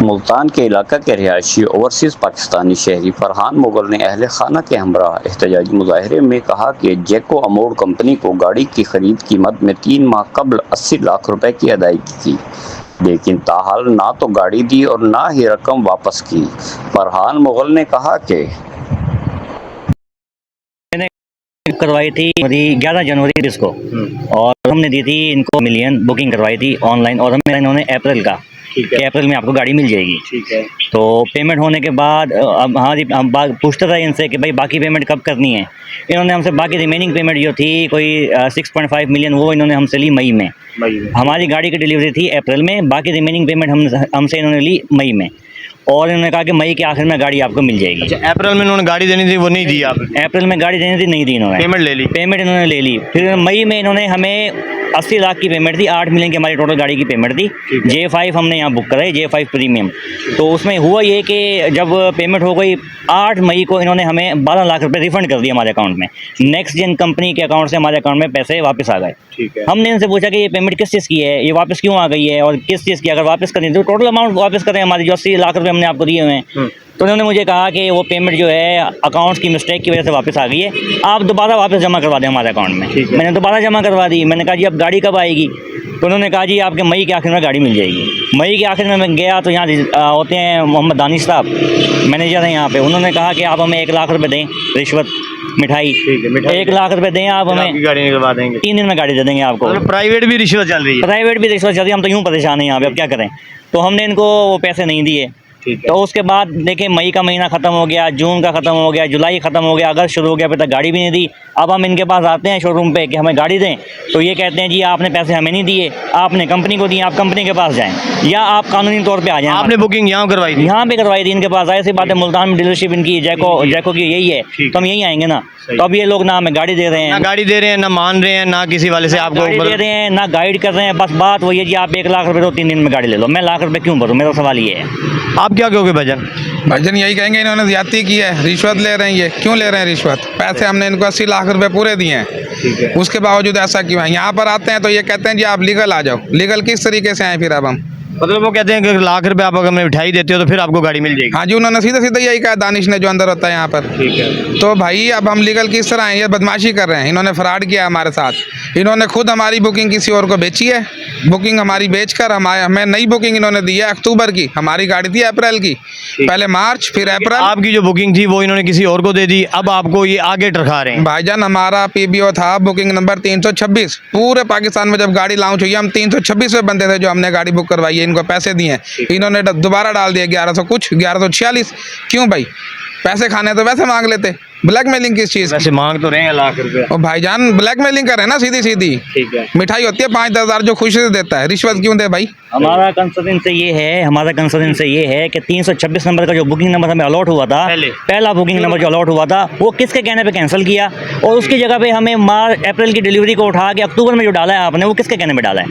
मुल्तान के इलाका के रिहायशी ओवरसीज़ पाकिस्तानी शहरी फरहान मुगल ने अहल खाना के हमरा एहतजाजी मुजाहरे में कहा कि जैको अमोड कंपनी को गाड़ी की खरीद कीमत में 3 माह कबल 80 लाख रुपए की अदायगी की, लेकिन ताहाल ना तो गाड़ी दी और ना ही रकम वापस की। फरहान मुगल ने कहा कि करवाई थी 11 जनवरी इसको, और हमने दी थी इनको मिलियन बुकिंग करवाई थी ऑनलाइन, और हमें इन्होंने अप्रैल का कि अप्रैल में आपको गाड़ी मिल जाएगी। ठीक है। तो पेमेंट होने के बाद अब हाँ जी, हम पूछते रहे इनसे कि भाई बाकी पेमेंट कब करनी है। इन्होंने हमसे बाकी रिमेनिंग पेमेंट जो थी कोई 6.5 मिलियन वो इन्होंने हमसे ली मई में। हमारी गाड़ी की डिलीवरी थी अप्रैल में, बाकी रिमेनिंग पेमेंट हमसे इन्होंने ली मई में, और इन्होंने कहा कि मई के आखिर में गाड़ी आपको मिल जाएगी। अच्छा, अप्रैल में इन्होंने गाड़ी देनी थी, वो नहीं दी आपने? अप्रैल में गाड़ी देनी थी, नहीं दी इन्होंने। पेमेंट ले ली? पेमेंट इन्होंने ले ली। फिर मई में इन्होंने हमें 80 लाख की पेमेंट दी, 8 मिलियन की हमारी टोटल गाड़ी की पेमेंट दी। J5 हमने यहाँ बुक कराई, J5 प्रीमियम। तो उसमें हुआ ये कि जब पेमेंट हो गई 8 मई को इन्होंने हमें 12 लाख रुपए रिफंड कर दिए हमारे अकाउंट में। नेक्स्ट जेन कंपनी के अकाउंट से हमारे अकाउंट में पैसे वापस आ गए। ठीक है। हमने इनसे पूछा कि ये पेमेंट किस चीज़ की है, ये वापस क्यों आ गई है और किस चीज़ की, अगर वापस करें तो टोटल अमाउंट वापस करें, हमारी जो 80 लाख रुपए हमने आपको दिए हुए हैं। तो उन्होंने मुझे कहा कि वो पेमेंट जो है अकाउंट्स की मिस्टेक की वजह से वापस आ गई है, आप दोबारा वापस जमा करवा दें हमारे अकाउंट में। मैंने दोबारा जमा करवा दी। मैंने कहा जी अब गाड़ी कब आएगी? तो उन्होंने कहा जी आपके मई के आखिर में गाड़ी मिल जाएगी। मई के आखिर में मैं गया तो यहाँ होते हैं मोहम्मद दानिश साहब, मैनेजर हैं यहाँ पे। उन्होंने कहा कि आप हमें 1 लाख रुपए दें रिश्वत, मिठाई। 1 लाख रुपए दें आप हमें, गाड़ी निकलवा देंगे, 3 दिन में गाड़ी दे देंगे आपको। प्राइवेट भी रिश्वत चल रही है? प्राइवेट भी रिश्वत चल रही है, हम तो यूँ परेशान हैं यहाँ पे, अब क्या करें। तो हमने इनको वो पैसे नहीं दिए। तो उसके बाद देखिए मई का महीना ख़त्म हो गया, जून का ख़त्म हो गया, जुलाई ख़त्म हो गया, अगस्त शुरू हो गया, अभी तक गाड़ी भी नहीं दी। अब हम इनके पास आते हैं शोरूम पे कि हमें गाड़ी दें, तो ये कहते हैं जी आपने पैसे हमें नहीं दिए, आपने कंपनी को दिए, आप कंपनी के पास जाएं या आप कानूनी तौर पे आ जाएं। आपने बुकिंग यहाँ करवाई थी? यहाँ पे करवाई थी, इनके पास आए। ऐसी बात है, मुल्तान में डीलरशिप इनकी जैको की यही है, तो हम यहीं आएंगे ना। तो अब ये लोग ना हमें गाड़ी दे रहे हैं, ना गाड़ी दे रहे हैं, ना मान रहे हैं, ना किसी वाले से आपको दे रहे हैं, ना गाइड कर रहे हैं। बस बात वही है जी आप 1 लाख रुपए दो, 3 दिन में गाड़ी ले लो। मैं लाख रुपए क्यों भरूँ? मेरा सवाल ये है। आप क्या कहोगे भाईजान? भाईजान यही कहेंगे इन्होंने ज्यादती की है, रिश्वत ले रहे हैं। ये क्यों ले रहे हैं रिश्वत? पैसे हमने इनको 80 लाख रुपए पूरे दिए हैं, उसके बावजूद ऐसा क्यों है? यहाँ पर आते हैं तो ये कहते हैं जी आप लीगल आ जाओ। लीगल किस तरीके से आए फिर? अब हम मतलब वो कहते हैं कि लाख रुपए आप अगर मिठाई देते हो तो फिर आपको गाड़ी मिल जाएगी? हाँ जी, उन्होंने सीधा सीधा यही कहा, दानिश ने जो अंदर होता है यहाँ पर। ठीक है। तो भाई अब हम लीगल किस तरह आए? ये बदमाशी कर रहे हैं, इन्होंने फ्रॉड किया हमारे साथ। इन्होंने खुद हमारी बुकिंग किसी और को बेची है, बुकिंग हमारी बेचकर हमें नई बुकिंग इन्होंने दी है अक्टूबर की। हमारी गाड़ी थी अप्रैल की, पहले मार्च फिर अप्रैल। आपकी जो बुकिंग थी वो इन्होंने किसी और को दे दी, अब आपको ये आगे टरखा रहे हैं? भाईजान हमारा PBO था बुकिंग नंबर 326। पूरे पाकिस्तान में जब गाड़ी लॉन्च हुई हम 326 पे बंदे थे जो हमने गाड़ी बुक करवाई है, इनको पैसे दिए हैं। इन्होंने दोबारा डाल दिया 1100 कुछ, 1146। क्यों भाई? पैसे खाने तो वैसे मांग लेते, ब्लैकमेलिंग किस चीज़? वैसे मांग तो रहे हैं लाख रुपए। ओ भाईजान ब्लैकमेलिंग कर रहे हैं ना सीधी सीधी। ठीक है। मिठाई होती है 5-10 हज़ार जो खुशी से देता है, रिश्वत क्यों दे भाई? हमारा कंसर्न इनसे ये है कि 326 नंबर का जो बुकिंग नंबर हमें अलॉट हुआ था, पहला बुकिंग नंबर जो अलॉट हुआ था, वो किसके कहने पे कैंसिल किया, और उसकी जगह पे हमें अप्रैल की डिलीवरी को उठा के अक्टूबर में जो डाला है आपने, वो किसके कहने पे डाला है?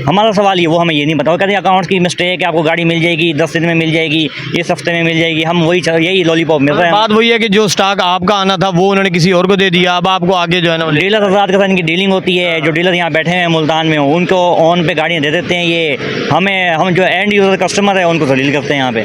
हमारा सवाल ये, वो हमें ये नहीं बताओ। कहते हैं अकाउंट की मिस्टेक है, आपको गाड़ी मिल जाएगी, 10 दिन में मिल जाएगी, इस हफ्ते में मिल जाएगी। हम वही यही लॉलीपॉप मिल रहा है। बात वही है कि जो स्टॉक आपका आना था वो उन्होंने किसी और को दे दिया, अब आपको आगे जो है ना डीलर हज़रात के साथ इनकी डीलिंग होती है। जो डीलर यहाँ बैठे हैं मुल्तान में, उनको ऑन पे गाड़ियाँ दे देते हैं। ये हम जो एंड यूज़र कस्टमर है उनको जलील करते हैं यहाँ पे।